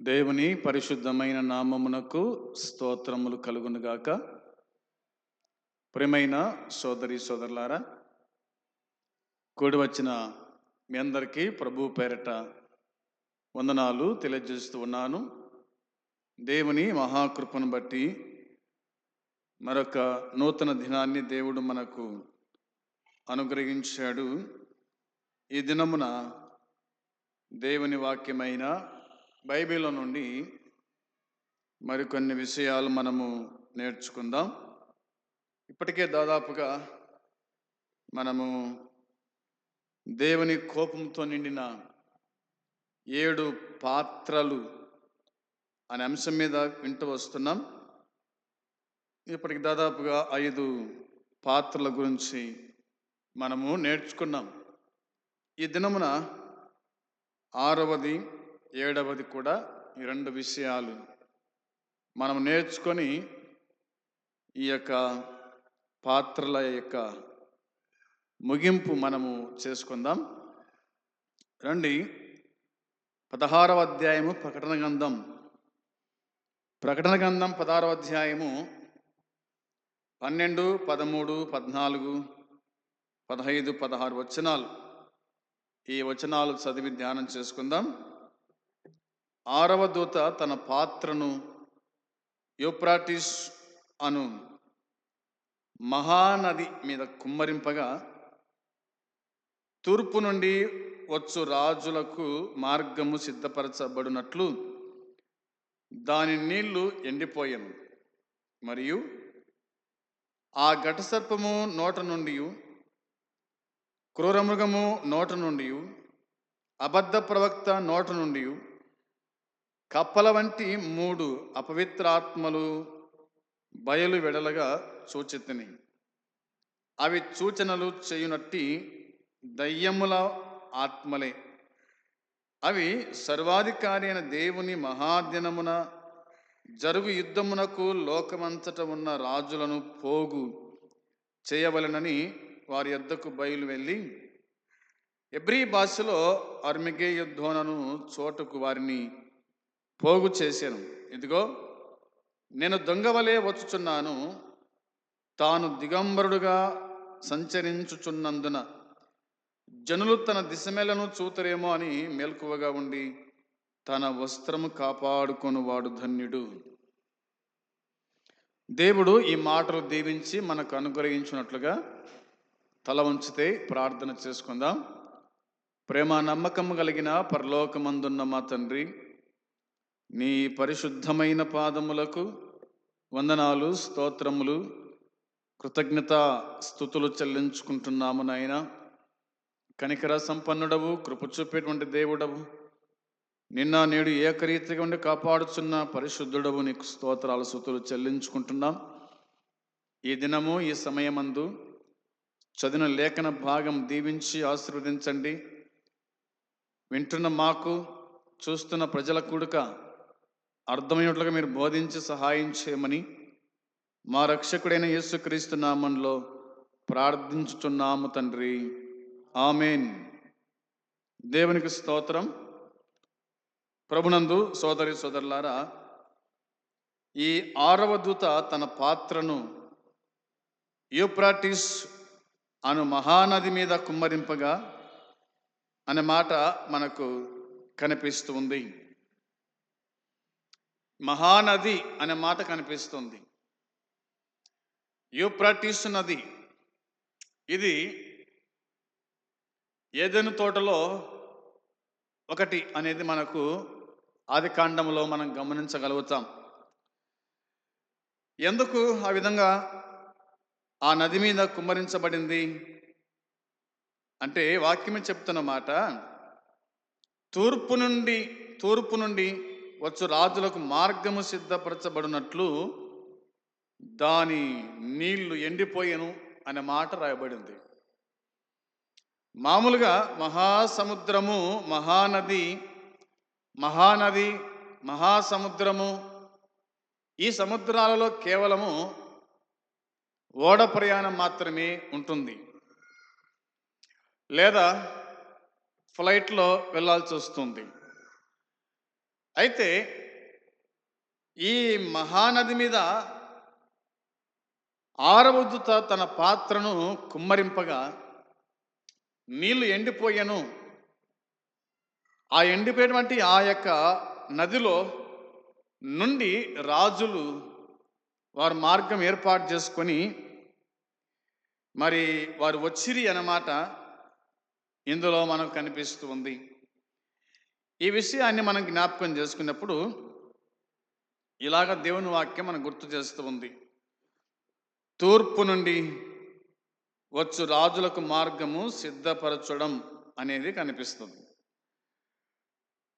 దేవుని పరిశుద్ధమైన నామమునకు స్తోత్రములు కలుగునుగాక. ప్రియమైన సోదరి సోదరులారా, కూడి వచ్చిన మీ అందరికీ ప్రభు పేరట వందనాలు తెలియజేస్తూ ఉన్నాను. దేవుని మహాకృపను బట్టి మరొక నూతన దినాన్ని దేవుడు మనకు అనుగ్రహించాడు. ఈ దినమున దేవుని వాక్యమైన బైబిల్లో నుండి మరికొన్ని విషయాలు మనము నేర్చుకుందాం. ఇప్పటికే దాదాపుగా మనము దేవుని కోపంతో నిండిన 7 పాత్రలు అనే అంశం మీద వింటూ వస్తున్నాం. ఇప్పటికి దాదాపుగా 5 పాత్రల గురించి మనము నేర్చుకున్నాం. ఈ దినమున 6వది 7వది కూడా ఈ 2 విషయాలు మనం నేర్చుకొని ఈ యొక్క పాత్రల యొక్క ముగింపు మనము చేసుకుందాం. రండి, 16వ అధ్యాయము ప్రకటన గ్రంథం 16వ అధ్యాయము 12, 13, 14, 15, 16 వచనాలు. ఈ వచనాలు చదివి ధ్యానం చేసుకుందాం. 6వ దూత తన పాత్రను యూఫ్రటీస్ అను మహానది మీద కుమ్మరింపగా, తూర్పు నుండి వచ్చు రాజులకు మార్గము సిద్ధపరచబడినట్లు దాని నీళ్లు ఎండిపోయాను. మరియు ఆ ఘటసర్పము నోట నుండి, క్రూరమృగము నోట నుండి, అబద్ధ ప్రవక్త నోట నుండి కప్పల వంటి 3 అపవిత్రాత్మలు బయలు వెడలగా చూచితిని. అవి సూచనలు చేయునట్టి దయ్యముల ఆత్మలే. అవి సర్వాధికారి అయిన దేవుని మహాదినమున జరుగు యుద్ధమునకు లోకమంతట ఉన్న రాజులను పోగు చేయవలెనని వారి యొద్దకు బయలు వెళ్ళి, ఎబ్రీ భాషలో అర్మగెద్దోను చోటుకు వారిని పోగు చేశాను. ఇదిగో, నేను దొంగవలే వచ్చుచున్నాను. తాను దిగంబరుడుగా సంచరించుచున్నందున జనులు తన దిశమేలను చూతరేమో అని మెలకువగా ఉండి తన వస్త్రము కాపాడుకొనువాడు ధన్యుడు. దేవుడు ఈ మాటలు దీవించి మనకు అనుగ్రహించినట్లుగా తల వంచితే ప్రార్థన చేసుకుందాం. ప్రేమ నమ్మకము కలిగిన పరలోకమందున్న మా తండ్రి, నీ పరిశుద్ధమైన పాదములకు వందనాలు, స్తోత్రములు, కృతజ్ఞత స్తుతులు చెల్లించుకుంటున్నాము. నాయన, కనికర సంపన్నుడవు, కృప చూపేటువంటి దేవుడవు, నిన్న నేడు ఏకరీతిగా ఉండి కాపాడుచున్న పరిశుద్ధుడవు, నీకు స్తోత్రాలు స్తుతులు చెల్లించుకుంటున్నాం. ఈ దినము ఈ సమయమందు చదివిన లేఖన భాగం దీవించి ఆశీర్వదించండి. వింటున్న మాకు, చూస్తున్న ప్రజల కూడక అర్థమైనట్లుగా మీరు బోధించి సహాయం చేయమని మా రక్షకుడైన యేసుక్రీస్తు నామంలో ప్రార్థించుచున్నాము తండ్రి, ఆమేన్. దేవునికి స్తోత్రం. ప్రభునందు సోదరి సోదరులారా, ఈ 6వ దూత తన పాత్రను యూఫ్రటీస్ అను మహానది మీద కుమ్మరింపగా అనే మాట మనకు కనిపిస్తూ ఉంది. మహానది అనే మాట కనిపిస్తుంది. యూఫ్రటీస్ నది, ఇది ఏదెను తోటలో ఒకటి అనేది మనకు ఆదికాండంలో మనం గమనించగలుగుతాం. ఎందుకు ఆ విధంగా ఆ నది మీద కుమ్మరించబడింది అంటే, వాక్యమే చెప్తున్న మాట, తూర్పు నుండి వచ్చు రాజులకు మార్గము సిద్ధపరచబడినట్లు దాని నీళ్లు ఎండిపోయెను అనే మాట రాయబడింది. మామూలుగా మహాసముద్రము, మహానది, మహాసముద్రము, ఈ సముద్రాలలో కేవలము ఓడ ప్రయాణం మాత్రమే ఉంటుంది, లేదా ఫ్లైట్లో వెళ్ళాల్సి వస్తుంది. అయితే ఈ మహానది మీద ఆరవ దూత తన పాత్రను కుమ్మరింపగా నీళ్లు ఎండిపోయాను. ఆ ఎండిపోయినటువంటి ఆ యొక్క నదిలో నుండి రాజులు వారు మార్గం ఏర్పాటు చేసుకొని మరి వారు వచ్చిరి అన్నమాట ఇందులో మనకు కనిపిస్తూ ఉంది. ఈ విషయాన్ని మనం జ్ఞాపకం చేసుకున్నప్పుడు ఇలాగ దేవుని వాక్యం మనకు గుర్తు చేస్తూ ఉంది. తూర్పు నుండి వచ్చు రాజులకు మార్గము సిద్ధపరచడం అనేది కనిపిస్తుంది.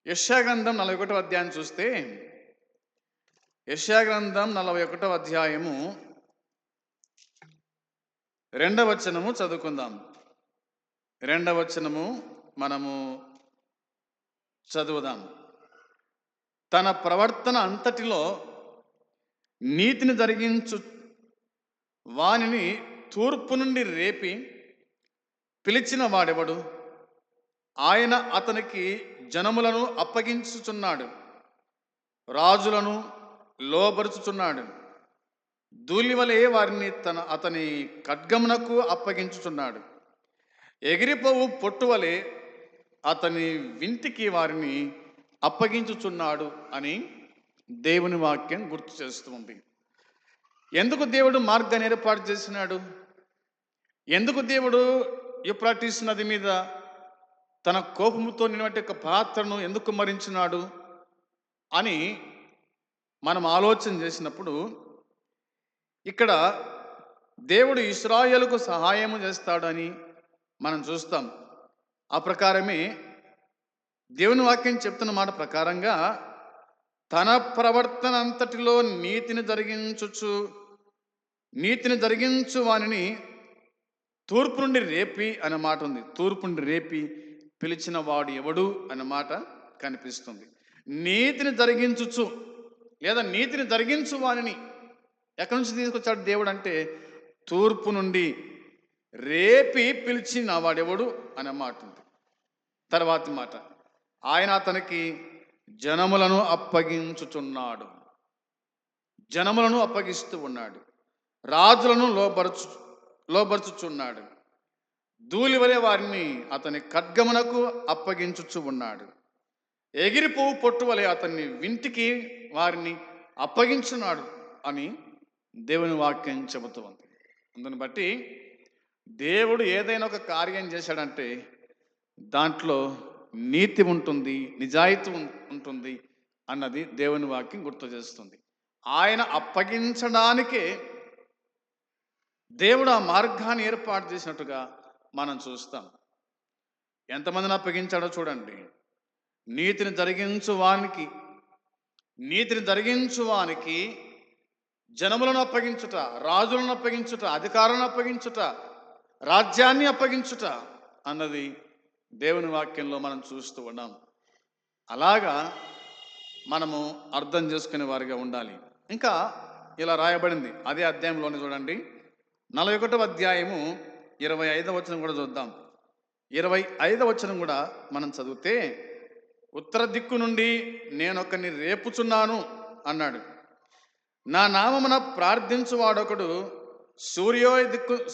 యెషయా గ్రంథం 41వ అధ్యాయం చూస్తే, యెషయా గ్రంథం 41వ అధ్యాయము 2వ వచనము చదువుకుందాం. 2వ వచనము మనము చదువుదాం. తన ప్రవర్తన అంతటిలో నీతిని జరిగించు వానిని తూర్పు నుండి రేపి పిలిచిన వాడెవడు? ఆయన అతనికి జనములను అప్పగించుచున్నాడు, రాజులను లోబరుచుచున్నాడు. ధూళివలే వారిని అతని ఖడ్గమునకు అప్పగించుచున్నాడు. ఎగిరిపోవు పొట్టువలే అతని వింటికి వారిని అప్పగించుచున్నాడు అని దేవుని వాక్యం గుర్తు చేస్తుంది. ఎందుకు దేవుడు మార్గాన్ని ఏర్పాటు చేసినాడు? ఎందుకు దేవుడు యూఫ్రటీస్ నది మీద తన కోపముతో నిన్నటి యొక్క పాత్రను ఎందుకు మరించినాడు అని మనం ఆలోచన చేసినప్పుడు, ఇక్కడ దేవుడు ఇశ్రాయేలుకు సహాయము చేస్తాడని మనం చూస్తాం. ఆ ప్రకారమే దేవుని వాక్యం చెప్తున్న మాట ప్రకారంగా తన ప్రవర్తన అంతటిలో నీతిని జరిగించు వానిని తూర్పు నుండి రేపి అనే మాట ఉంది. తూర్పు నుండి రేపి పిలిచిన వాడు ఎవడు అనే మాట కనిపిస్తుంది. నీతిని జరిగించుచు లేదా నీతిని జరిగించు వానిని ఎక్కడి నుంచి తీసుకొచ్చాడు దేవుడు అంటే, తూర్పు నుండి రేపి పిలిచిన వాడెవడు అనే మాట ఉంది. తర్వాతి మాట, ఆయన అతనికి జనములను అప్పగించుచున్నాడు. జనములను అప్పగిస్తూ ఉన్నాడు, రాజులను లోబరుచుచున్నాడు. ధూళివలే వారిని అతని ఖడ్గమునకు అప్పగించుచు ఉన్నాడు. ఎగిరిపోవు పొట్టు వలె అతన్ని వింటికి వారిని అప్పగించున్నాడు అని దేవుని వాక్యం చెబుతూ ఉంది. అందుని బట్టి దేవుడు ఏదైనా ఒక కార్యం చేశాడంటే దాంట్లో నీతి ఉంటుంది, నిజాయితీ ఉంటుంది అన్నది దేవుని వాక్యం గుర్తు చేస్తుంది. ఆయన అప్పగించడానికే దేవుడు ఆ మార్గాన్ని ఏర్పాటు చేసినట్టుగా మనం చూస్తాం. ఎంతమందిని అప్పగించాడో చూడండి. నీతిని జరిగించు వానికి జనములను అప్పగించుట, రాజులను అప్పగించుట, అధికారులను అప్పగించుట, రాజ్యాన్ని అప్పగించుట అన్నది దేవుని వాక్యంలో మనం చూస్తూ ఉన్నాం. అలాగా మనము అర్థం చేసుకునే వారిగా ఉండాలి. ఇంకా ఇలా రాయబడింది అదే అధ్యాయంలోనే చూడండి, 41వ అధ్యాయము 25వ వచనం కూడా చూద్దాం. 25వ వచనం కూడా మనం చదివితే, ఉత్తర దిక్కు నుండి నేనొకరిని రేపుచున్నాను అన్నాడు. నా నామమున ప్రార్థించు వాడొకడు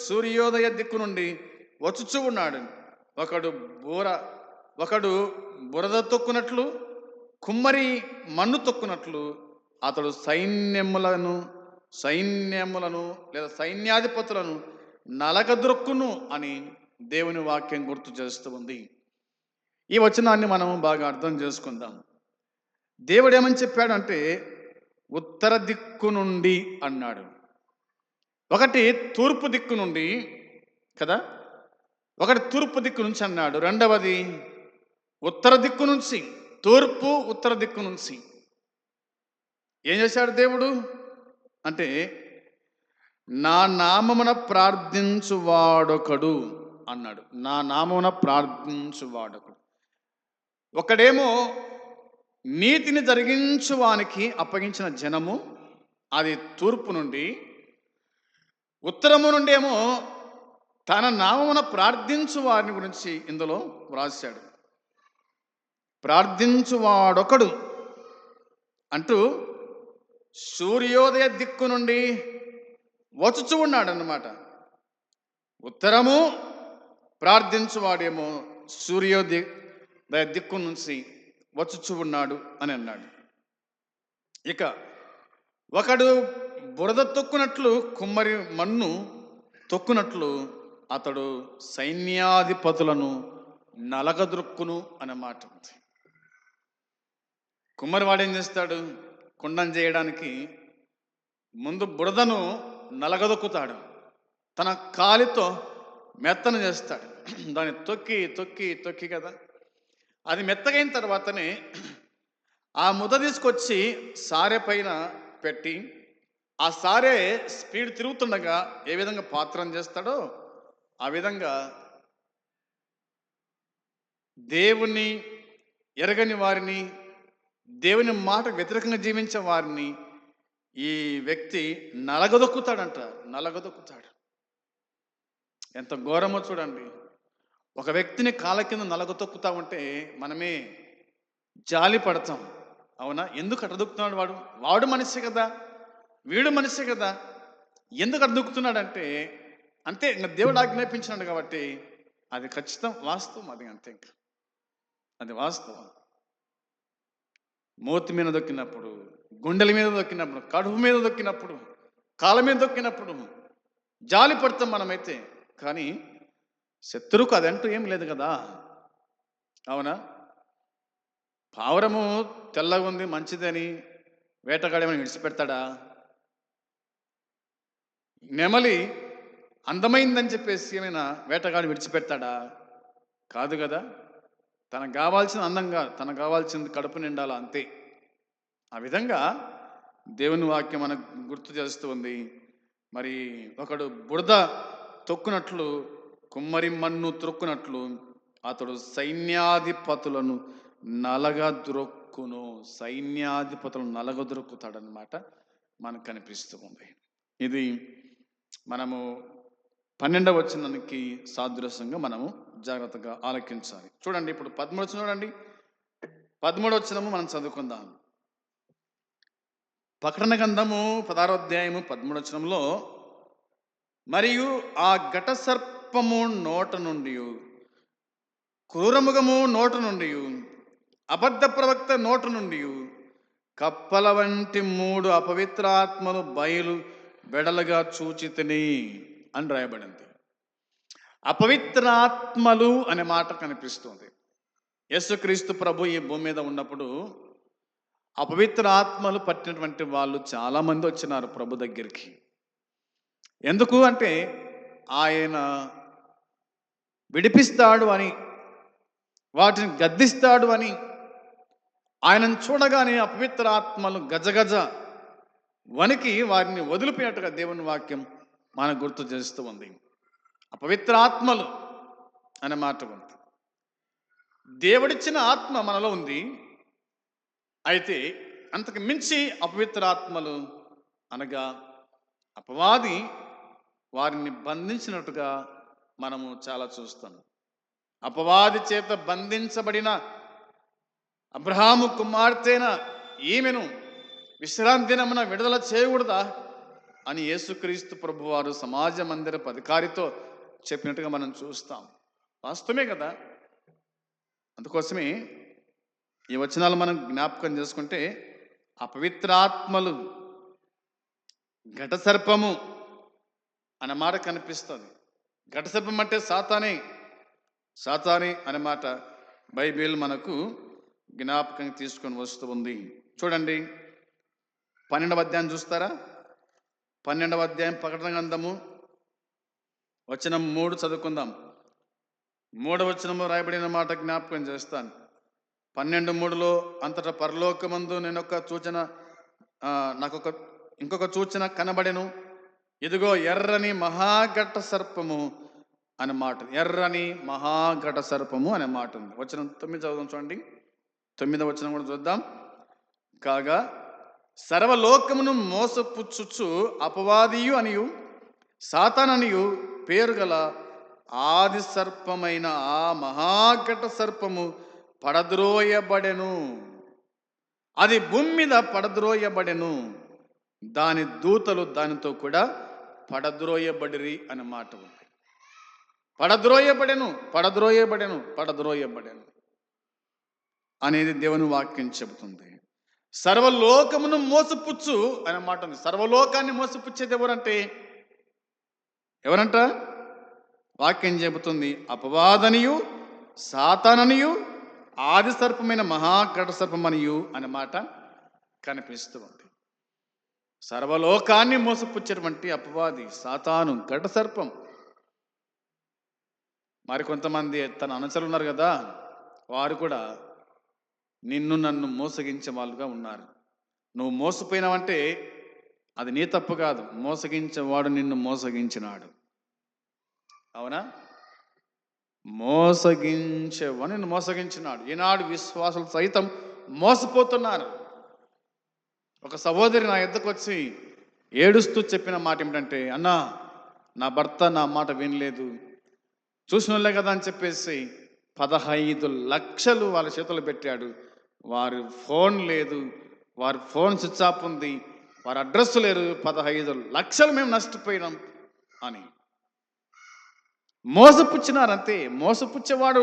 సూర్యోదయ దిక్కు నుండి వచ్చుచూ ఉన్నాడు. ఒకడు బురద తొక్కునట్లు, కుమ్మరి మన్ను తొక్కునట్లు అతడు సైన్యములను లేదా సైన్యాధిపతులను నలగద్రొక్కును అని దేవుని వాక్యం గుర్తు చేస్తూ ఉంది. ఈ వచనాన్ని మనం బాగా అర్థం చేసుకుందాం. దేవుడు ఏమని చెప్పాడంటే ఉత్తర దిక్కు నుండి అన్నాడు. ఒకటి తూర్పు దిక్కు నుండి కదా, ఒకటి తూర్పు దిక్కు నుంచి అన్నాడు. రెండవది ఉత్తర దిక్కు నుంచి, తూర్పు ఉత్తర దిక్కు నుంచి. ఏం చేశాడు దేవుడు అంటే, నా నామమున ప్రార్థించువాడొకడు అన్నాడు. నా నామమున ప్రార్థించువాడొకడు. ఒకడేమో నీతిని జరిగించువానికి అప్పగించిన జనము, అది తూర్పు నుండి. ఉత్తరము నుండి ఏమో తన నామమున ప్రార్థించు వారిని గురించి ఇందులో వ్రాశాడు. ప్రార్థించువాడొకడు అంటూ సూర్యోదయ దిక్కు నుండి వచ్చుచూ ఉన్నాడు అన్నమాట. ఉత్తరము ప్రార్థించువాడేమో సూర్యోదయ దిక్కు నుంచి వచ్చుచూ ఉన్నాడు అని అన్నాడు. ఇక ఒకడు బురద తొక్కునట్లు, కుమ్మరి మన్ను తొక్కునట్లు అతడు సైన్యాధిపతులను నలగదొక్కును అన్నమాట. కుమ్మరివాడు ఏం చేస్తాడు? కుండం చేయడానికి ముందు బురదను నలగదొక్కుతాడు, తన కాలితో మెత్తను చేస్తాడు. దాన్ని తొక్కి తొక్కి తొక్కి కదా, అది మెత్తగైన తర్వాతనే ఆ ముద్ద తీసుకొచ్చి సారె పైన పెట్టి, ఆ సారె స్పీడ్ తిరుగుతుండగా ఏ విధంగా పాత్రం చేస్తాడో ఆ విధంగా దేవుని ఎరగని వారిని, దేవుని మాట వ్యతిరేకంగా జీవించే వారిని ఈ వ్యక్తి నలగదొక్కుతాడంట. నలగదొక్కుతాడు. ఎంత ఘోరమో చూడండి. ఒక వ్యక్తిని కాళ్ళ కింద నలగదొక్కుతా ఉంటే మనమే జాలి పడతాం. అవునా? ఎందుకు అడ్డుకుతున్నాడు వాడు? వాడు మనిషే కదా, వీడు మనిషే కదా, ఎందుకు అడ్డుకుతున్నాడంటే అంతే, ఇంకా దేవుడు ఆజ్ఞాపించినాడు కాబట్టి అది ఖచ్చితం, వాస్తవం. అది అంతే, ఇంకా అది వాస్తవం. మోతి మీద దొక్కినప్పుడు, గుండెల మీద దొక్కినప్పుడు, కడుపు మీద దొక్కినప్పుడు, కాళ్ళ మీద దొక్కినప్పుడు జాలి పడతాం మనమైతే. కానీ శత్రువుకు అదంటూ ఏం లేదు కదా, అవునా? పావురము తెల్లగా ఉంది మంచిదని వేటగాడేమని విడిచిపెడతాడా? నెమలి అందమైందని చెప్పేసి ఏమైనా వేటగాడు విడిచిపెడతాడా? కాదు కదా. తనకు కావాల్సిన అందంగా, తనకు కావాల్సింది కడుపు నిండాలా, అంతే. ఆ విధంగా దేవుని వాక్యం మనకు గుర్తు చేస్తూ ఉంది. మరి ఒకడు బురద తొక్కునట్లు, కుమ్మరి మన్ను త్రొక్కునట్లు అతడు సైన్యాధిపతులను నలగద్రొక్కును. సైన్యాధిపతులను నలగద్రొక్కుతాడనమాట మనకు కనిపిస్తూ ఉంది. ఇది మనము 12వ వచనానికి సాదృశ్యంగా మనము జాగ్రత్తగా ఆలకించాలి. చూడండి, ఇప్పుడు 13 వచనం చూడండి. 13వ వచనము మనం చదువుకుందాం. ప్రకటన గ్రంథము 16వ అధ్యాయము 13వ వచనంలో, మరియు ఆ ఘట సర్పము నోట నుండి, క్రూరముఖము నోట నుండి, అబద్ధ ప్రవక్త నోట నుండి కప్పల వంటి 3 అపవిత్రాత్మలు బయలు వెడలుగా చూచితిని అని రాయబడింది. అపవిత్రాత్మలు అనే మాట కనిపిస్తుంది. యేసుక్రీస్తు ప్రభు ఈ భూమి మీద ఉన్నప్పుడు అపవిత్ర ఆత్మలు పట్టినటువంటి వాళ్ళు చాలా మంది వచ్చినారు ప్రభు దగ్గరికి. ఎందుకు అంటే ఆయన విడిపిస్తాడు అని, వాటిని గద్దిస్తాడు అని. ఆయనను చూడగానే అపవిత్ర ఆత్మలు గజగజ వనికి వారిని వదిలిపోయినట్టుగా దేవుని వాక్యం మనకు గుర్తు చేస్తూ ఉంది. అపవిత్ర ఆత్మలు అనే మాట ఉంది. దేవుడిచ్చిన ఆత్మ మనలో ఉంది, అయితే అంతకు మించి అపవిత్ర ఆత్మలు అనగా అపవాది వారిని బంధించినట్టుగా మనము చాలా చూస్తాం. అపవాది చేత బంధించబడిన అబ్రహాము కుమార్తెన ఈమెను విశ్రాంతి దినమున విడుదల చేయకూడదా అని యేసుక్రీస్తు ప్రభువారు సమాజ మందిరపు అధికారితో చెప్పినట్టుగా మనం చూస్తాం. వాస్తవమే కదా. అందుకోసమే ఈ వచనాలు మనం జ్ఞాపకం చేసుకుంటే, అపవిత్రాత్మలు, ఘట సర్పము అనే మాట కనిపిస్తుంది. ఘట సర్పం అంటే సాతానే. సాతానే అనే మాట బైబిల్ మనకు జ్ఞాపకం తీసుకొని వస్తూ ఉంది. చూడండి, 12వ అధ్యాయం చూస్తారా? 12వ అధ్యాయం ప్రకటన గ్రంథము వచనం 3 చదువుకుందాం. 3వ వచనము రాయబడిన మాట జ్ఞాపకం చేస్తాను. 12:3లో, అంతటా పరలోకమందు ఇంకొక సూచన కనబడెను. ఇదిగో ఎర్రని మహాఘట సర్పము అనే మాట. ఎర్రని మహాఘట సర్పము అనే మాట ఉంది. వచనం 9 చదువుదాం. చూడండి, 9వ వచనం కూడా చూద్దాం. కాగా సర్వలోకమును మోసపుచ్చుచు అపవాదియు అనియు సాతాననియు పేరు గల ఆది సర్పమైన ఆ మహాఘట సర్పము పడద్రోయబడెను. అది భూమి మీద పడద్రోయబడెను, దాని దూతలు దానితో కూడా పడద్రోయబడిరి అనే మాట ఉంది. పడద్రోయబడెను, పడద్రోయబడెను, పడద్రోయబడెను అనేది దేవుని వాక్యం చెబుతుంది. సర్వలోకమును మోసపుచ్చు అనే మాట ఉంది. సర్వలోకాన్ని మోసపుచ్చేది ఎవరంట? వాక్యం చెబుతుంది, అపవాదనియు సాతాననియు ఆది సర్పమైన మహాఘట సర్పమనియు అనే మాట కనిపిస్తూ ఉంది. సర్వలోకాన్ని మోసపుచ్చేటువంటి అపవాది సాతాను, ఘట సర్పం. మరికొంతమంది తన అనుచరులు ఉన్నారు కదా, వారు కూడా నిన్ను నన్ను మోసగించే వాళ్ళుగా ఉన్నారు. నువ్వు మోసపోయినావంటే అది నీ తప్పు కాదు, మోసగించేవాడు నిన్ను మోసగించినాడు. అవునా? మోసగించేవాడు నిన్ను మోసగించినాడు. ఈనాడు విశ్వాసులు సైతం మోసపోతున్నారు. ఒక సహోదరి నా ఎద్దకు వచ్చి ఏడుస్తూ చెప్పిన మాట ఏమిటంటే, అన్నా నా భర్త నా మాట వినలేదు, చూసినోళ్ళే కదా అని చెప్పేసి 15 లక్షలు వాళ్ళ చేతులు పెట్టాడు. వారి ఫోన్ లేదు, వారి ఫోన్ స్విచ్ ఆఫ్ ఉంది, వారి అడ్రస్ లేరు, 15 లక్షలు మేము నష్టపోయినాం అని మోసపుచ్చినారంతే. మోసపుచ్చేవాడు,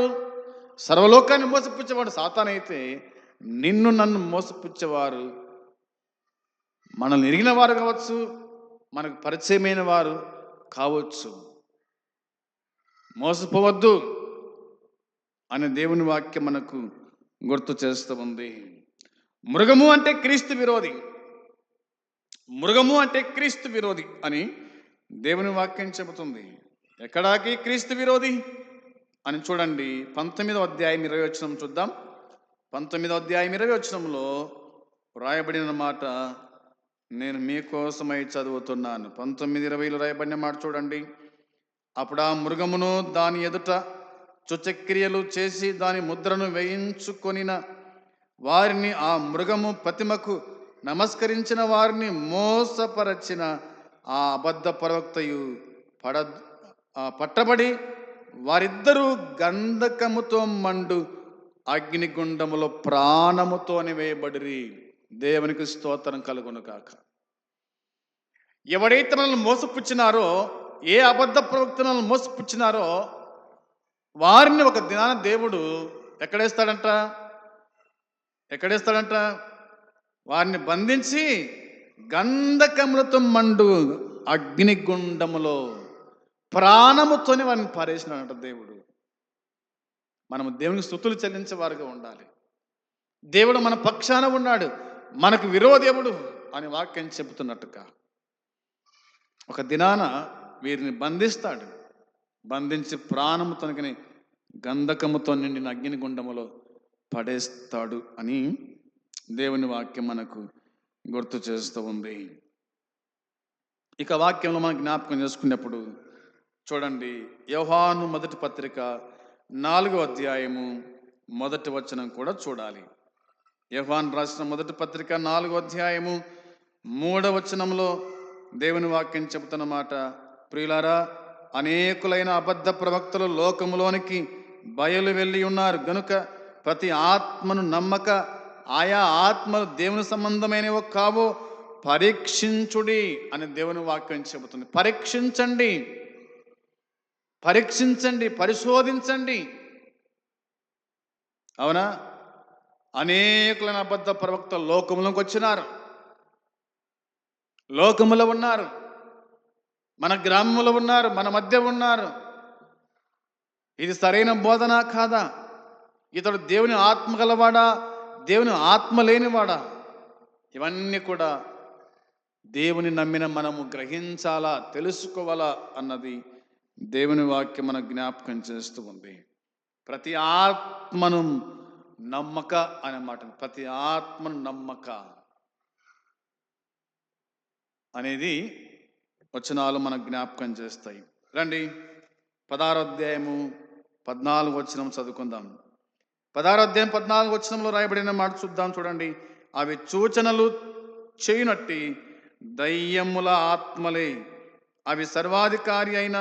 సర్వలోకాన్ని మోసపుచ్చేవాడు సాతానైతే, నిన్ను నన్ను మోసపుచ్చేవారు మనల్ని ఎరిగిన వారు కావచ్చు, మనకు పరిచయమైన వారు కావచ్చు. మోసపోవద్దు అనే దేవుని వాక్యం మనకు గుర్తు చేస్తూ ఉంది. మృగము అంటే క్రీస్తు విరోధి, మృగము అంటే క్రీస్తు విరోధి అని దేవుని వాక్యం చెబుతుంది. ఎక్కడాకి క్రీస్తు విరోధి అని చూడండి, 19వ అధ్యాయం 20 వచనం చూద్దాం. 19వ అధ్యాయం 20 వచనంలో రాయబడిన మాట నేను మీకోసమై చదువుతున్నాను. 19:20లో రాయబడిన మాట చూడండి. అప్పుడు ఆ మృగమును దాని ఎదుట చుచక్రియలు చేసి దాని ముద్రను వేయించుకొనిన వారిని, ఆ మృగము ప్రతిమకు నమస్కరించిన వారిని మోసపరచిన ఆ అబద్ధ ప్రవక్తయు పట్టబడి వారిద్దరూ గంధకముతో మండు అగ్నిగుండములో ప్రాణముతోని వేయబడిరి. దేవునికి స్తోత్రం కలుగును కాక. ఎవడైతే మనల్ని మోసపుచ్చినారో, ఏ అబద్ధ ప్రవక్తలను మోసపుచ్చినారో వారిని ఒక దినాన దేవుడు ఎక్కడేస్తాడంట? వారిని బంధించి గంధకములతో మండు అగ్నిగుండములో ప్రాణముతోనే వారిని పారేసినాడంట దేవుడు. మనము దేవునికి స్తుతులు చెల్లించేవారుగా ఉండాలి. దేవుడు మన పక్షాన ఉన్నాడు, మనకు విరోధేవుడు అని వాక్యం చెబుతున్నట్టుగా ఒక దినాన వీరిని బంధిస్తాడు. బంధించి ప్రాణముతోని గంధకముతో నిండిన అగ్నిగుండములో పడేస్తాడు అని దేవుని వాక్యం మనకు గుర్తు చేస్తూ ఉంది. ఇక వాక్యంలో మనం జ్ఞాపకం చేసుకున్నప్పుడు చూడండి, యోహాను మొదటి పత్రిక 4వ అధ్యాయము 1వ వచనం కూడా చూడాలి. యోహాను రాసిన మొదటి పత్రిక 4వ అధ్యాయము 3వ వచనంలో దేవుని వాక్యం చెబుతున్న మాట, ప్రియులారా, అనేకులైన అబద్ధ ప్రవక్తలు లోకములోనికి బయలు వెళ్ళి ఉన్నారు గనుక ప్రతి ఆత్మను నమ్మక ఆయా ఆత్మలు దేవుని సంబంధమైనవో కావో పరీక్షించుడి అని దేవుని వాక్యం చెబుతుంది. పరీక్షించండి, పరిశోధించండి. అవునా? అనేకులైన అబద్ధ ప్రవక్తలు లోకములోకి వచ్చినారు, లోకములో ఉన్నారు, మన గ్రామంలో ఉన్నారు, మన మధ్య ఉన్నారు. ఇది సరైన బోధన కాదా? ఇతడు దేవుని ఆత్మ గలవాడా, దేవుని ఆత్మ లేనివాడా? ఇవన్నీ కూడా దేవుని నమ్మిన మనము గ్రహించాలా, తెలుసుకోవాలా అన్నది దేవుని వాక్యం మన జ్ఞాపకం చేస్తూ ఉంది. ప్రతి ఆత్మను నమ్మక అనే మాట, ప్రతి ఆత్మను నమ్మక అనేది వచనాలు మన జ్ఞాపకం చేస్తాయి. రండి 16వ అధ్యాయము 14వ వచనం చదువుకుందాం. 16వ అధ్యాయం 14వ వచనంలో రాయబడిన మాట చూద్దాం. చూడండి, అవి సూచనలు చేయునట్టి దయ్యముల ఆత్మలే, అవి సర్వాధికారి అయిన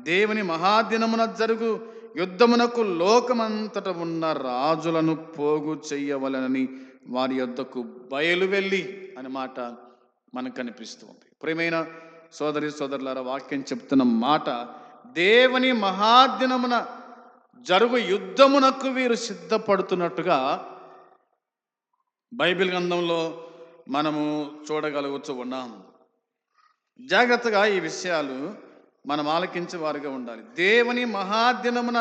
దేవుని మహాదినమున జరుగు యుద్ధమునకు లోకమంతట ఉన్న రాజులను పోగు చెయ్యవలనని వారి యొద్దకు బయలు వెళ్ళి అనే మాట మనకు కనిపిస్తూ ఉంది. ప్రియమైన సోదరి సోదరులారా, వాక్యం చెప్తున్న మాట, దేవుని మహాదినమున జరుగు యుద్ధమునకు వీరు సిద్ధపడుతున్నట్టుగా బైబిల్ గ్రంథంలో మనము చూడగలుగుతూ ఉన్నాం. జాగ్రత్తగా ఈ విషయాలు మనం ఆలకించే వారిగా ఉండాలి. దేవుని మహాదినమున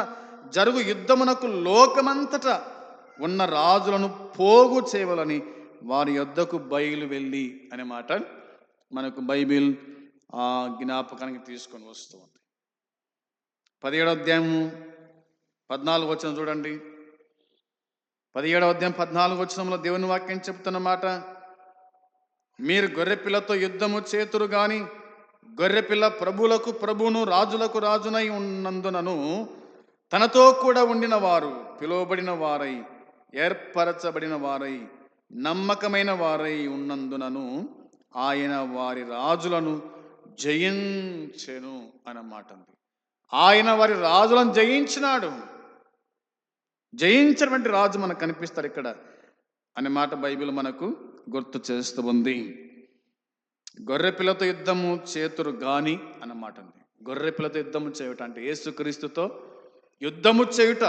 జరుగు యుద్ధమునకు లోకమంతటా ఉన్న రాజులను పోగు చేయవలని వారి యొద్దకు బయలు వెళ్ళి అనే మాట మనకు బైబిల్ జ్ఞాపకానికి తీసుకొని వస్తూ ఉంది. 17వ అధ్యాయం 14 వచనం చూడండి. 17వ అధ్యాయం 14 వచనంలో దేవుని వాక్యం చెప్తున్న మాట, మీరు గొర్రెపిల్లతో యుద్ధము చేతురు గాని గొర్రెపిల్ల ప్రభువులకు ప్రభువును రాజులకు రాజునై ఉన్నందునను తనతో కూడా ఉండిన వారు పిలువబడిన వారై ఏర్పరచబడిన వారై నమ్మకమైన వారై ఉన్నందునను ఆయన వారి రాజులను జయించెను అన్నమాట. ఆయన వారి రాజులను జయించినాడు. జయించినటువంటి రాజు మనకు కనిపిస్తాడు ఇక్కడ అనే మాట బైబిల్ మనకు గుర్తు చేస్తూ ఉంది. గొర్రెపిల్లతో యుద్ధము చేతురు గాని అన్నమాట. గొర్రెపిల్లతో యుద్ధము చేయుట అంటే యేసుక్రీస్తుతో యుద్ధము చేయుట.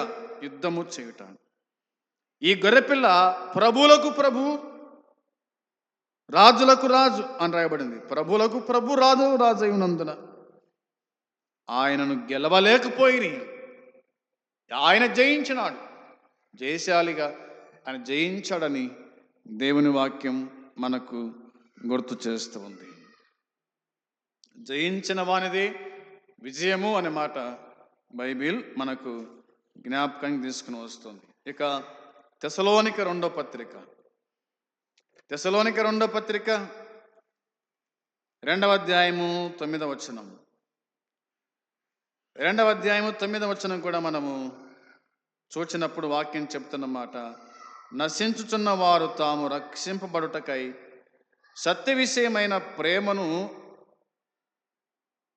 ఈ గొర్రెపిల్ల ప్రభువులకు ప్రభు రాజులకు రాజు అని రాయబడింది. ప్రభువులకు ప్రభు రాజు రాజు అయినందున ఆయనను గెలవలేకపోయి ఆయన జయించినాడు. జయశాలిగా ఆయన జయించాడని దేవుని వాక్యం మనకు గుర్తు చేస్తూ ఉంది. జయించిన వానిదే విజయము అనే మాట బైబిల్ మనకు జ్ఞాపకానికి తీసుకుని వస్తుంది. ఇక తెసలోనిక రెండో పత్రిక 2వ అధ్యాయము 9వ వచనం. 2వ అధ్యాయము 9వ వచనం కూడా మనము చూచినప్పుడు వాక్యం చెప్తున్న మాట, నశించుచున్న వారు తాము రక్షింపబడుటకై సత్య విషయమైన ప్రేమను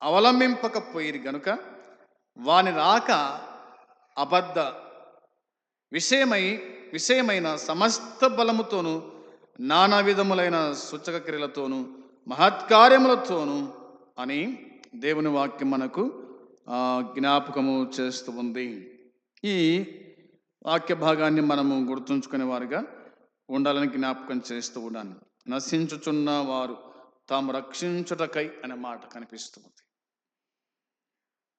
అవలంబింపకపోయిరి గనుక వాని రాక అబద్ధ విషయమైన సమస్త బలముతోనూ నానా విధములైన సూచక క్రియలతోనూ మహత్కార్యములతోనూ అని దేవుని వాక్యం మనకు జ్ఞాపకము చేస్తూ ఉంది. ఈ వాక్య భాగాన్ని మనము గుర్తుంచుకునే వారుగా ఉండాలని జ్ఞాపకం చేస్తూ ఉన్నాను. నశించుచున్న వారు తాము రక్షించుటకై అనే మాట కనిపిస్తుంది.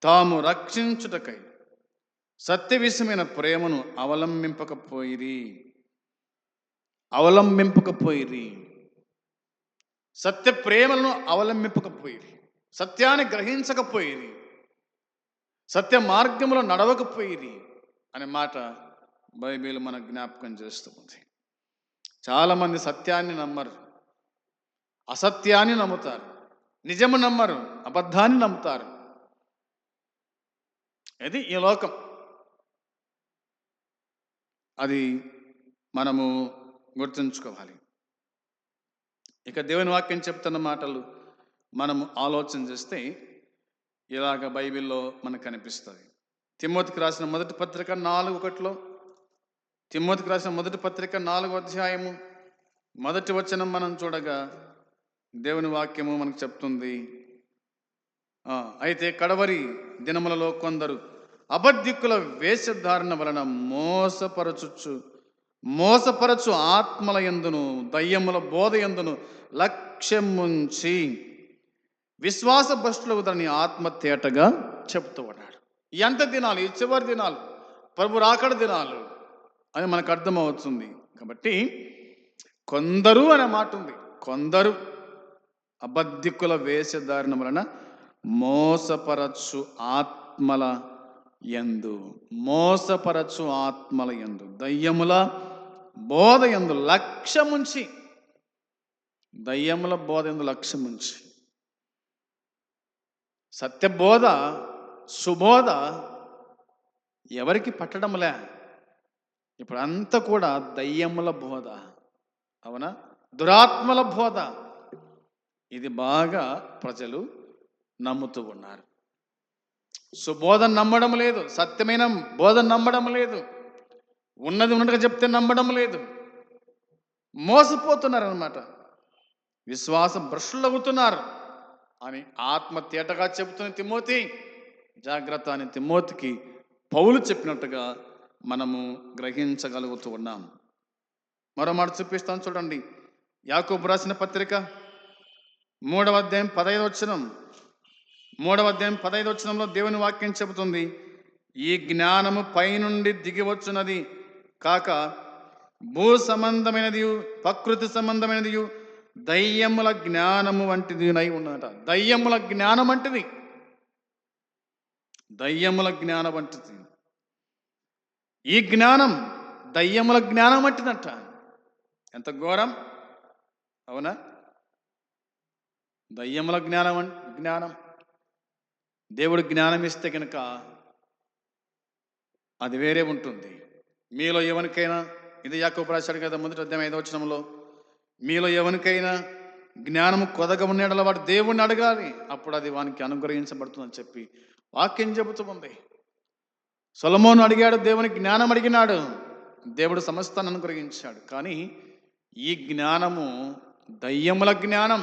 తాము రక్షించుటకై సత్య విషయమైన ప్రేమను అవలంబింపకపోయిరి. సత్య ప్రేమలను అవలంబింపకపోయిరి, సత్యాన్ని గ్రహించకపోయిరి, సత్య మార్గంలో నడవకపోయిరి అనే మాట బైబిల్ మన జ్ఞాపకం చేస్తుంది. చాలామంది సత్యాన్ని నమ్మరు, అసత్యాన్ని నమ్ముతారు. నిజము నమ్మరు, అబద్ధాన్ని నమ్ముతారు. ఇది ఈ లోకం. అది మనము గుర్తుంచుకోవాలి. ఇక దేవుని వాక్యం చెప్తున్న మాటలు మనము ఆలోచన చేస్తే ఇలాగ బైబిల్లో మనకు కనిపిస్తుంది. తిమోతికి రాసిన మొదటి పత్రిక 4:1 తిమోతికి రాసిన మొదటి పత్రిక 4వ అధ్యాయము 1వ వచనం మనం చూడగా దేవుని వాక్యము మనకు చెప్తుంది, అయితే కడవరి దినములలో కొందరు అబద్ధికుల వేషధారణ వలన మోసపరచు ఆత్మల యందును దయ్యముల బోధ యందును లక్ష్యముంచి విశ్వాస భ్రష్టులకు దాన్ని ఆత్మతేటగా చెప్తూ ఉన్నాడు. ఎంత దినాలు, ఈ చివరి దినాలు, ప్రభు రాకడ దినాలు అని మనకు అర్థమవుతుంది. కాబట్టి కొందరు అనే మాట ఉంది. కొందరు అబద్ధికుల వేషధారణ వలన మోసపరచు ఆత్మల యందు దయ్యముల బోధ యందు లక్ష్యముంచి సత్యబోధ సుబోధ ఎవరికి పట్టడంలే. ఇప్పుడంతా కూడా దయ్యముల బోధ, అవునా, దురాత్మల బోధ, ఇది బాగా ప్రజలు నమ్ముతూ ఉన్నారు. సుబోధన నమ్మడం లేదు, సత్యమైన బోధన నమ్మడం లేదు, ఉన్నది ఉన్నట్టుగా చెప్తే నమ్మడం లేదు. మోసపోతున్నారనమాట, విశ్వాస భ్రష్టులవుతున్నారు అని ఆత్మ తేటగా చెబుతున్న తిమోతి జాగ్రత్త అని తిమోతికి పౌలు చెప్పినట్టుగా మనము గ్రహించగలుగుతూ ఉన్నాం. మరో మాట చూపిస్తాను చూడండి. యాకోబు రాసిన పత్రిక 3వ అధ్యాయం 15వ వచనం. 3వ అధ్యాయం 15వ వచనంలో దేవుని వాక్యం చెబుతుంది, ఈ జ్ఞానము పైనుండి దిగివచ్చున్నది కాక భూ సంబంధమైనది, ప్రకృతి సంబంధమైనది, దయ్యముల జ్ఞానము వంటిది నై ఉన్నదట. దయ్యముల జ్ఞానం వంటిది, దయ్యముల జ్ఞానం వంటిది. ఈ జ్ఞానం దయ్యముల జ్ఞానం వంటిదట. ఎంత ఘోరం, అవునా? దయ్యముల జ్ఞానం. దేవుడు జ్ఞానం ఇస్తే కనుక అది వేరే ఉంటుంది. మీలో ఎవరికైనా, ఇది యాకోబు రాశాడు కదా 1వ అధ్యాయం 5వ వచనంలో, మీలో ఎవరికైనా జ్ఞానము కొదగా ఉన్నాడల వాడు దేవుణ్ణి అడగాలి, అప్పుడు అది వానికి అనుగ్రహించబడుతుందని చెప్పి వాక్యం చెబుతూ ఉంది. సొలొమోను అడిగాడు, దేవుని జ్ఞానం అడిగినాడు, దేవుడు సమస్తాన్ని అనుగ్రహించాడు. కానీ ఈ జ్ఞానము దయ్యముల జ్ఞానం.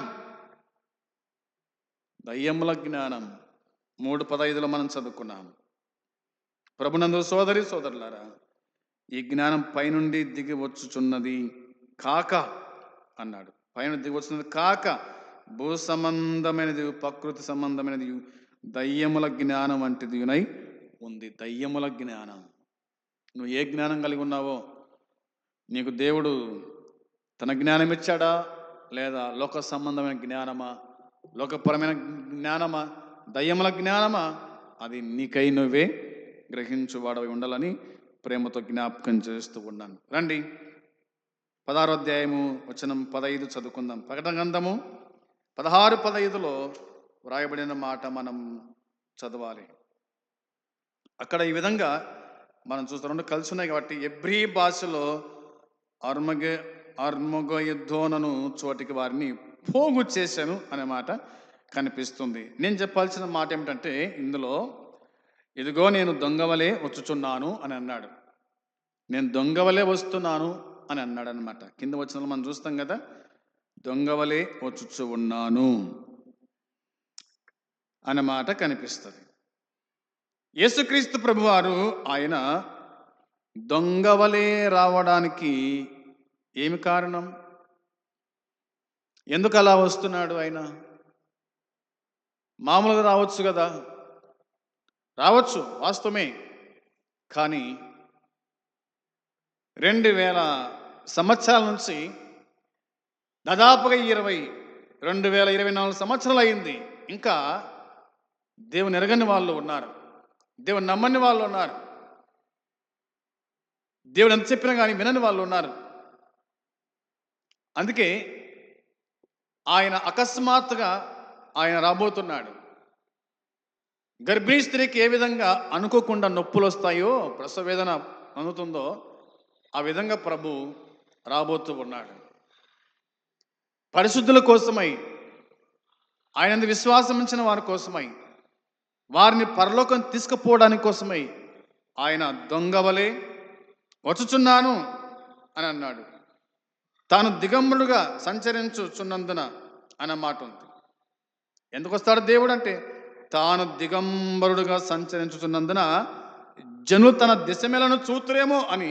దయ్యముల జ్ఞానం 3:15లో మనం చదువుకున్నాం. ప్రభునందు సోదరి సోదరులారా, ఈ జ్ఞానం పైనుండి దిగి వచ్చుచున్నది కాక అన్నాడు. పైన దిగి వచ్చున్నది కాక భూ సంబంధమైనది, ప్రకృతి సంబంధమైనది, దయ్యముల జ్ఞానం వంటిది ఉంది. దయ్యముల జ్ఞానం. నువ్వు ఏ జ్ఞానం కలిగి ఉన్నావో, నీకు దేవుడు తన జ్ఞానం ఇచ్చాడా, లేదా లోక సంబంధమైన జ్ఞానమా, లోకపరమైన జ్ఞానమా, దయ్యముల జ్ఞానమా, అది నీకై నువ్వే గ్రహించువాడవి ఉండాలని ప్రేమతో జ్ఞాపకం చేస్తూ ఉన్నాను. రండి 16వ అధ్యాయము వచనం 15 చదువుకుందాం. ప్రకటన గ్రంథము 16:15లో వ్రాయబడిన మాట మనం చదవాలి. అక్కడ ఈ విధంగా మనం చూస్తాం, రెండు కలిసి ఉన్నాయి కాబట్టి. ఎబ్రీ భాషలో అర్మగెద్దోను చోటికి వారిని పోగు చేశాను అనే మాట కనిపిస్తుంది. నేను చెప్పాల్సిన మాట ఏమిటంటే, ఇందులో ఇదిగో నేను దొంగవలే వచ్చుచున్నాను అని అన్నాడు. నేను దొంగవలే వస్తున్నాను అని అన్నాడు అనమాట. కింద వచ్చిన మనం చూస్తాం కదా, దొంగవలే వచ్చుచు ఉన్నాను అనే మాట కనిపిస్తుంది. యేసుక్రీస్తు ప్రభువారు ఆయన దొంగవలే రావడానికి ఏమి కారణం? ఎందుకు అలా వస్తున్నాడు? ఆయన మామూలుగా రావచ్చు కదా, రావచ్చు, వాస్తవమే. కానీ 2000 సంవత్సరాల నుంచి దాదాపుగా 2024 సంవత్సరాలు అయింది. ఇంకా దేవుని ఎరగని వాళ్ళు ఉన్నారు, దేవుని నమ్మని వాళ్ళు ఉన్నారు, దేవుడు ఎంత చెప్పినా కానీ వినని వాళ్ళు ఉన్నారు. అందుకే ఆయన అకస్మాత్తుగా ఆయన రాబోతున్నాడు. గర్భిణీ స్త్రీకి ఏ విధంగా అనుకోకుండా నొప్పులు వస్తాయో, ప్రసవ వేదన అందుతుందో, ఆ విధంగా ప్రభు రాబోతూ ఉన్నాడు. పరిశుద్ధుల కోసమై, ఆయన విశ్వాసం ఉంచిన వారి కోసమై, వారిని పరలోకం తీసుకుపోవడానికి కోసమై ఆయన దొంగవలే వచ్చుచున్నాను అని అన్నాడు. తాను దిగంబరుడుగా సంచరించుచున్నందున అన్న మాట ఉంది. ఎందుకు వస్తాడు దేవుడు అంటే, తాను దిగంబరుడుగా సంచరించుచున్నందున జనులు తన దిశమేలను చూతురేమో అని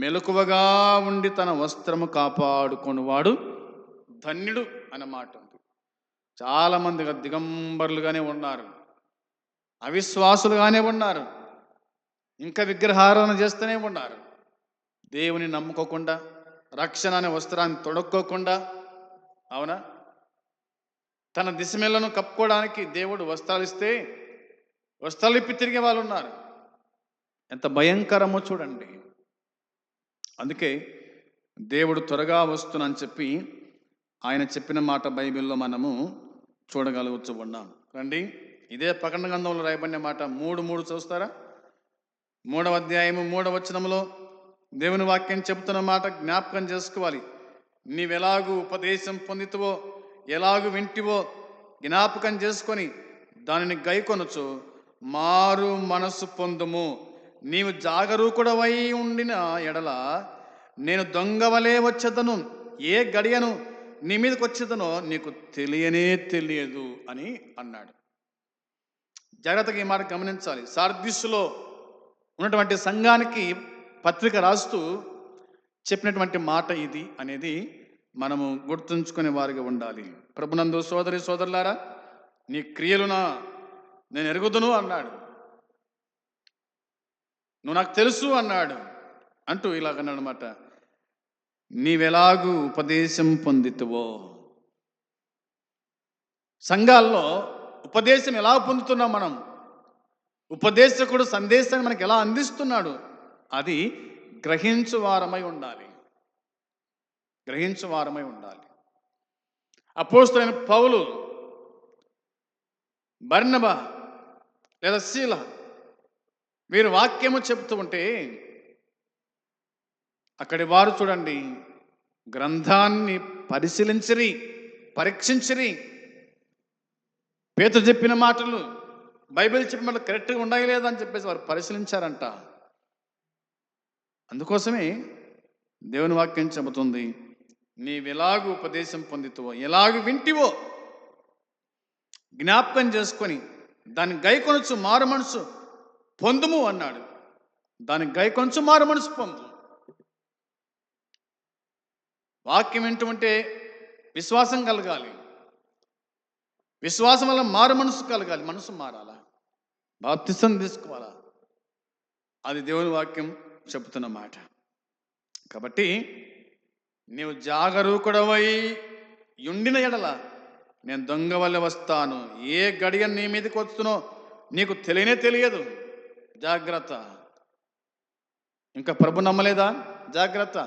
మెలకువగా ఉండి తన వస్త్రము కాపాడుకొనివాడు ధన్యుడు అన్నమాట ఉంది. చాలామందిగా దిగంబరులుగానే ఉన్నారు, అవిశ్వాసులుగానే ఉన్నారు, ఇంకా విగ్రహారాధన చేస్తూనే ఉన్నారు. దేవుని నమ్ముకోకుండా, రక్షణ అనే వస్త్రాన్ని తొడుక్కోకుండా, అవునా, తన దిశమేలను కప్పుకోవడానికి దేవుడు వస్త్రాలు ఇస్తే వస్త్రాలు ఇప్పి తిరిగే వాళ్ళు ఉన్నారు. ఎంత భయంకరమో చూడండి. అందుకే దేవుడు త్వరగా వస్తునని చెప్పి ఆయన చెప్పిన మాట బైబిల్లో మనము చూడగలుగుతూ ఉన్నాం. రండి, ఇదే ప్రకటన గ్రంథంలో రాయబడిన మాట 3:3 చూస్తారా? 3వ అధ్యాయము 3వ వచనంలో దేవుని వాక్యం చెబుతున్న మాట జ్ఞాపకం చేసుకోవాలి. నీవెలాగూ ఉపదేశం పొందితువో, ఎలాగూ వింటివో జ్ఞాపకం చేసుకొని దానిని గైకొనొచ్చు మారు మనసు పొందుము. నీవు జాగరూకుడవై ఉండిన ఎడల నేను దొంగవలే వచ్చేదను, ఏ గడియను నీ మీదకి వచ్చేదనో నీకు తెలియనే తెలియదు అని అన్నాడు. జాగ్రత్తగా ఈ మాట గమనించాలి. సార్దిస్సులో ఉన్నటువంటి సంఘానికి పత్రిక రాస్తూ చెప్పినటువంటి మాట ఇది అనేది మనము గుర్తుంచుకునే వారిగా ఉండాలి. ప్రభునందు సోదరి సోదరులారా, నీ క్రియలునా నేను ఎరుగుదును అన్నాడు, నువ్వు నాకు తెలుసు అన్నాడు. అంటూ ఇలాగన్నమాట, నీవెలాగూ ఉపదేశం పొందితువో. సంఘాల్లో ఉపదేశం ఎలా పొందుతున్నాం మనం, ఉపదేశకుడు సందేశాన్ని మనకి ఎలా అందిస్తున్నాడు, అది గ్రహించువారమై ఉండాలి. గ్రహించువారమై ఉండాలి. అపోస్తలుడైన పౌలు, బర్నబా లేదా శీల వీరు వాక్యము చెప్తూ ఉంటే అక్కడి వారు చూడండి, గ్రంథాన్ని పరిశీలించిరి, పరీక్షించిరి. పేతురు చెప్పిన మాటలు, బైబిల్ చెప్పిన మాటలు కరెక్ట్గా ఉన్నాయి లేదా అని చెప్పేసి వారు పరిశీలించారంట. అందుకోసమే దేవుని వాక్యం చెబుతుంది, నీవెలాగూ ఉపదేశం పొందితువో, ఎలాగూ వింటివో జ్ఞాపకం చేసుకొని దాన్ని గైకొనొచ్చు మారు మనసు పొందుము అన్నాడు. దాన్ని గైకొనొచ్చు మారు మనసు పొందు. వాక్యం వింటుంటే విశ్వాసం కలగాలి, విశ్వాసం వల్ల మారు మనసు కలగాలి, మనసు మారాలా, బాప్తిసం తీసుకోవాలా. అది దేవుని వాక్యం చెబుతున్న మాట. కాబట్టి నీవు జాగరూకుడవై యుండిన ఎడల నేను దొంగ వల్ల వస్తాను, ఏ గడియ నీ మీదకి వస్తునో నీకు తెలియనే తెలియదు. జాగ్రత్త. ఇంకా ప్రభు నమ్మలేదా? జాగ్రత్త.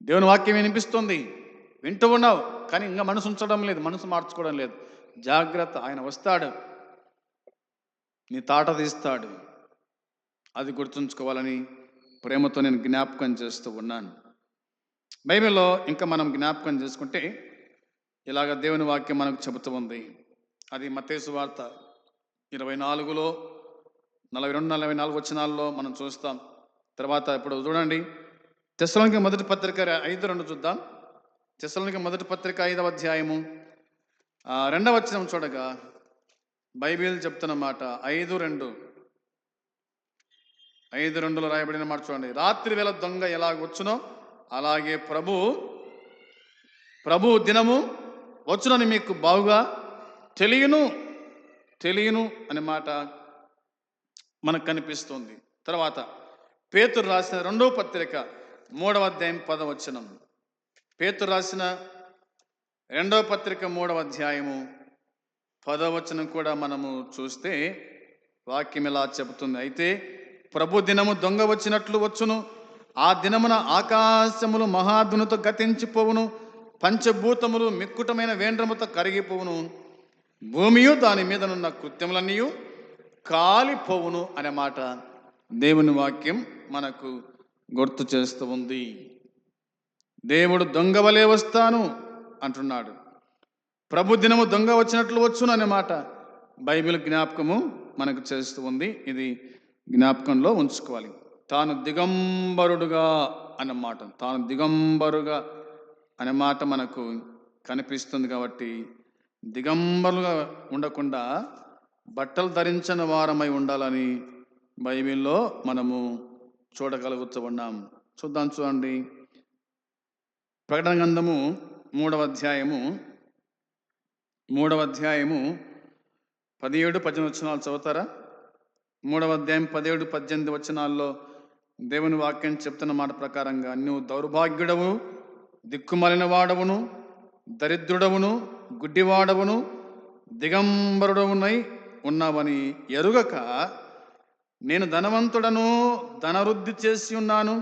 దేవుని వాక్యం వినిపిస్తుంది, వింటూ ఉన్నావు, కానీ ఇంకా మనసు ఉంచడం లేదు, మనసు మార్చుకోవడం లేదు. జాగ్రత్త. ఆయన వస్తాడు, నీ తాట తీస్తాడు. అది గుర్తుంచుకోవాలని ప్రేమతో నేను జ్ఞాపకం చేస్తూ ఉన్నాను. బైబిల్లో ఇంకా మనం జ్ఞాపకం చేసుకుంటే ఇలాగ దేవుని వాక్యం మనకు చెబుతూ ఉంది. అది మత్తయి సువార్త 24లో 42-44 వచనాల్లో మనం చూస్తాం. తర్వాత ఇప్పుడు చూడండి, తెస్సలోనికీ మొదటి పత్రిక 5:2 చూద్దాం. తెస్సలోనికీ మొదటి పత్రిక 5వ అధ్యాయము 2వ వచనం చూడగా బైబిల్ చెప్తున్న మాట 5:2లో రాయబడిన మాట చూడండి. రాత్రి వేళ దొంగ ఎలాగ వచ్చునో అలాగే ప్రభు దినము వచ్చునని మీకు బాగుగా తెలియను అనే మాట మనకు కనిపిస్తుంది. తర్వాత పేతురు రాసిన 2వ పత్రిక 3వ అధ్యాయం 10వ వచనం. పేతురు రాసిన 2వ పత్రిక 3వ అధ్యాయము 10వ వచనం కూడా మనము చూస్తే వాక్యం ఇలా చెబుతుంది. అయితే ప్రభు దినము దొంగ వచ్చినట్లు వచ్చును, ఆ దినమున ఆకాశములు మహాధ్వనితో గతించిపోవును, పంచభూతములు మిక్కుటమైన వేండ్రముతో కరిగిపోవును, భూమియు దాని మీదనున్న కృత్యములన్నీ కాలిపోవును అనే మాట దేవుని వాక్యం మనకు గుర్తు చేస్తూ ఉంది. దేవుడు దొంగ వలె వస్తాను అంటున్నాడు. ప్రభు దినము దొంగ వచ్చినట్లు వచ్చును అనే మాట బైబిల్ జ్ఞాపకము మనకు చేస్తూ ఉంది. ఇది జ్ఞాపకంలో ఉంచుకోవాలి. తాను దిగంబరుడుగా అన్నమాట, తాను దిగంబరుగా అనే మాట మనకు కనిపిస్తుంది. కాబట్టి దిగంబరులుగా ఉండకుండా బట్టలు ధరించిన వారమై ఉండాలని బైబిల్లో మనము చూడగలుగుతూ ఉన్నాం. చూడండి, ప్రకటన గ్రంథము 3వ అధ్యాయము 17-18 వచనాలు చదువుతారా? 3వ అధ్యాయం 17-18 వచనాల్లో దేవుని వాక్యం చెప్తున్న మాట ప్రకారంగా, నువ్వు దౌర్భాగ్యుడవు, దిక్కుమాలిన వాడవును, దరిద్రుడవును, గుడ్డివాడవును, దిగంబరుడవునై ఉన్నావని ఎరుగక నేను ధనవంతుడను, ధనవృద్ధి చేసి ఉన్నాను,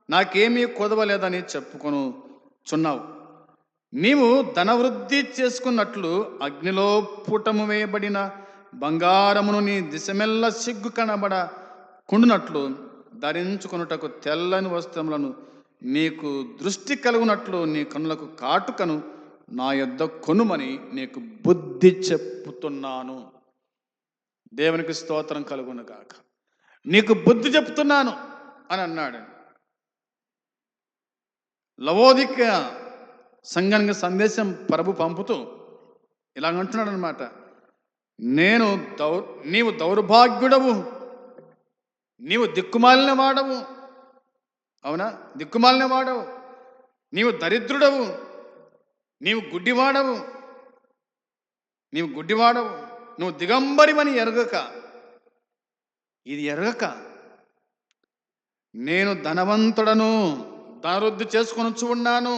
నాకేమీ కొదవలేదని చెప్పుకొను చున్నావు. నీవు ధనవృద్ధి చేసుకున్నట్లు అగ్నిలో పుటము వేయబడిన బంగారమును నీ దిశమెల్ల సిగ్గు కనబడ కుండునట్లు ధరించుకొనుటకు తెల్లని వస్త్రములను నీకు దృష్టి కలుగునట్లు నీ కన్నులకు కాటుకను నా యొద్ద కొనుమని నీకు బుద్ధి చెప్పుతున్నాను. దేవునికి స్తోత్రం కలుగును గాక. నీకు బుద్ధి చెప్తున్నాను అని అన్నాడు. లవోదిక సంఘానికి సందేశం ప్రభు పంపుతూ ఇలాగంటున్నాడు అనమాట. నీవు దౌర్భాగ్యుడవు, నీవు దిక్కుమాలిన వాడవు. అవునా? దిక్కుమాలిన వాడవు, నీవు దరిద్రుడవు, నీవు గుడ్డివాడవు, నువ్వు దిగంబరివని ఎరగక, ఇది ఎరగక నేను ధనవంతుడను, ధనవృద్ధి చేసుకొని ఉన్నాను,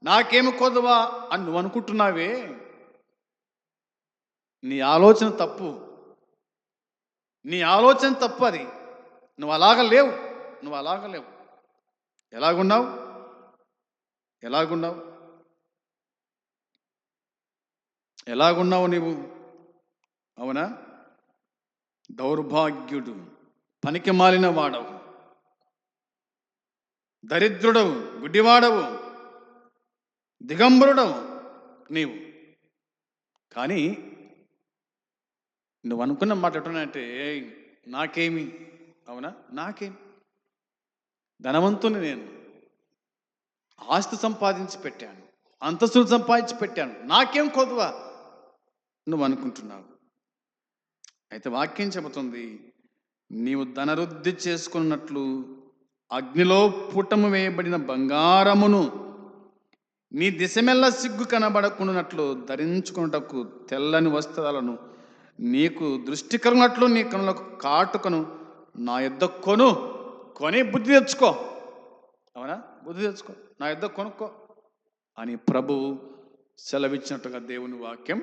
నాకేమి కొదవా అని నువ్వు అనుకుంటున్నావే. నీ ఆలోచన తప్పు, అది. నువ్వు అలాగ లేవు. ఎలాగున్నావు నీవు? అవునా? దౌర్భాగ్యుడు, పనికి మాలిన వాడవు, దరిద్రుడవు, గుడ్డివాడవు, దిగంబరుడవు నీవు. కానీ నువ్వు అనుకున్న మాట ఎట్టునంటే, నాకేమి, అవునా, నాకేమి, ధనవంతుని నేను, ఆస్తి సంపాదించి పెట్టాను, అంతస్తులు సంపాదించి పెట్టాను, నాకేం కొదువా నువ్వు అనుకుంటున్నావు. అయితే వాక్యం చెబుతుంది, నీవు ధనవృద్ధి చేసుకున్నట్లు అగ్నిలో పుటము వేయబడిన బంగారమును నీ దిశమెల్ల సిగ్గు కనబడకుండానట్లు ధరించుకున్నటకు తెల్లని వస్త్రాలను నీకు దృష్టి కలిగినట్లు నీ కనులకు కాటుకను నా యొద్ద కొని బుద్ధి తెచ్చుకో. అవునా? బుద్ధి తెచ్చుకో, నా యొద్ద కొనుక్కో అని ప్రభువు సెలవిచ్చినట్టుగా దేవుని వాక్యం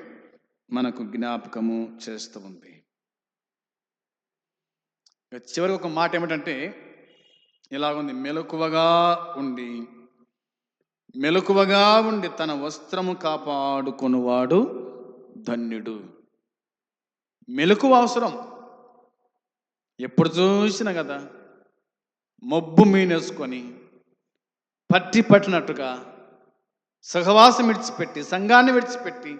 మనకు జ్ఞాపకము చేస్తూ ఉంది. చివరికి ఒక మాట ఏమిటంటే ఇలాగుంది, మెలకువగా ఉండి తన వస్త్రము కాపాడుకొనువాడు ధన్యుడు. మెలకువ అవసరం. ఎప్పుడు చూసినా కదా మబ్బు మీనేసుకొని పట్టినట్టుగా సహవాసం విడిచిపెట్టి, సంఘాన్ని విడిచిపెట్టి,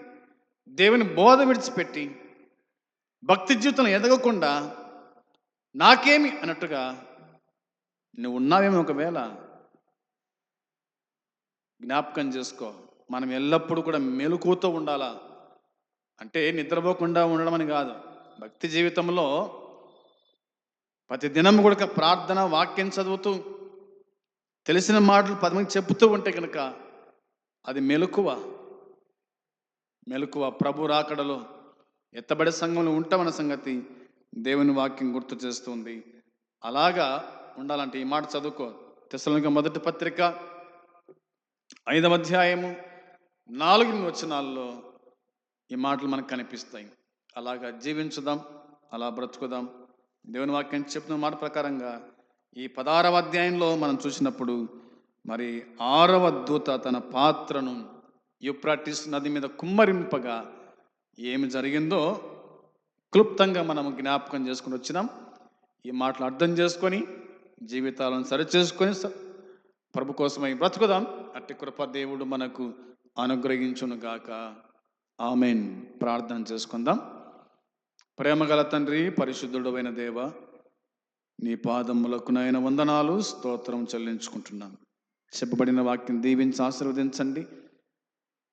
దేవుని బోధ విడిచిపెట్టి, భక్తి జీవితం ఎదగకుండా నాకేమి అన్నట్టుగా నువ్వు ఉన్నావేమో. ఒకవేళ జ్ఞాపకం చేసుకో, మనం ఎల్లప్పుడూ కూడా మెలకువతో ఉండాలా. అంటే నిద్రపోకుండా ఉండడం అని కాదు. భక్తి జీవితంలో ప్రతి దినం కూడా ప్రార్థన, వాక్యం చదువుతూ, తెలిసిన మాటలు 10 మందికి చెబుతూ ఉంటే కనుక అది మెలకువ. ప్రభు రాకడలో ఎత్తబడే సంఘంలో ఉంటామన్న సంగతి దేవుని వాక్యం గుర్తు చేస్తుంది. అలాగా ఉండాలంటే ఈ మాట చదువుకో. తెస్సలోనిక మొదటి పత్రిక 5వ అధ్యాయము 4 వచనాల్లో ఈ మాటలు మనకు కనిపిస్తాయి. అలాగా జీవించుదాం, అలా బ్రతుకుదాం. దేవుని వాక్యం చెప్పిన మాట ప్రకారంగా ఈ 16వ అధ్యాయంలో మనం చూసినప్పుడు మరి 6వ దూత తన పాత్రను యూఫ్రటీస్ నది మీద కుమ్మరింపగా ఏమి జరిగిందో క్లుప్తంగా మనం జ్ఞాపకం చేసుకుని వచ్చినాం. ఈ మాటలు అర్థం చేసుకొని జీవితాలను సరిచేసుకొని ప్రభు కోసమై బ్రతుకుదాం. అట్టి కృప దేవుడు మనకు అనుగ్రహించును గాక. ఆమెన్. ప్రార్థన చేసుకుందాం. ప్రేమగల తండ్రి, పరిశుద్ధుడు అయిన దేవ, నీ పాదములకు నాయన వందనాలు, స్తోత్రం చెల్లించుకుంటున్నాం. చెప్పబడిన వాక్యం దీవించి ఆశీర్వదించండి.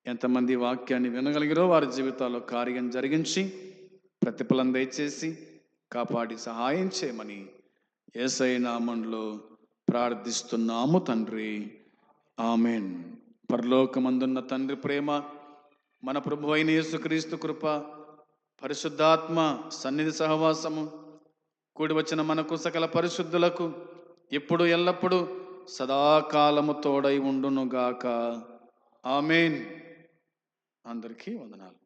ఎంతమంది వాక్యాన్ని వినగలిగిరో వారి జీవితాల్లో కార్యం జరిగించి ప్రతిఫలం దయచేసి కాపాడి సహాయం చేయమని యేసయ్య నామములో ప్రార్థిస్తున్నాము తండ్రి. ఆమెన్. పరలోకమందున్న తండ్రి ప్రేమ, మన ప్రభు అయిన యేసుక్రీస్తు కృప, పరిశుద్ధాత్మ సన్నిధి సహవాసము కూడి వచ్చిన మనకు సకల పరిశుద్ధులకు ఇప్పుడు ఎల్లప్పుడూ సదాకాలము తోడై ఉండునుగాక. ఆమెన్. అందరికీ వందనాలు.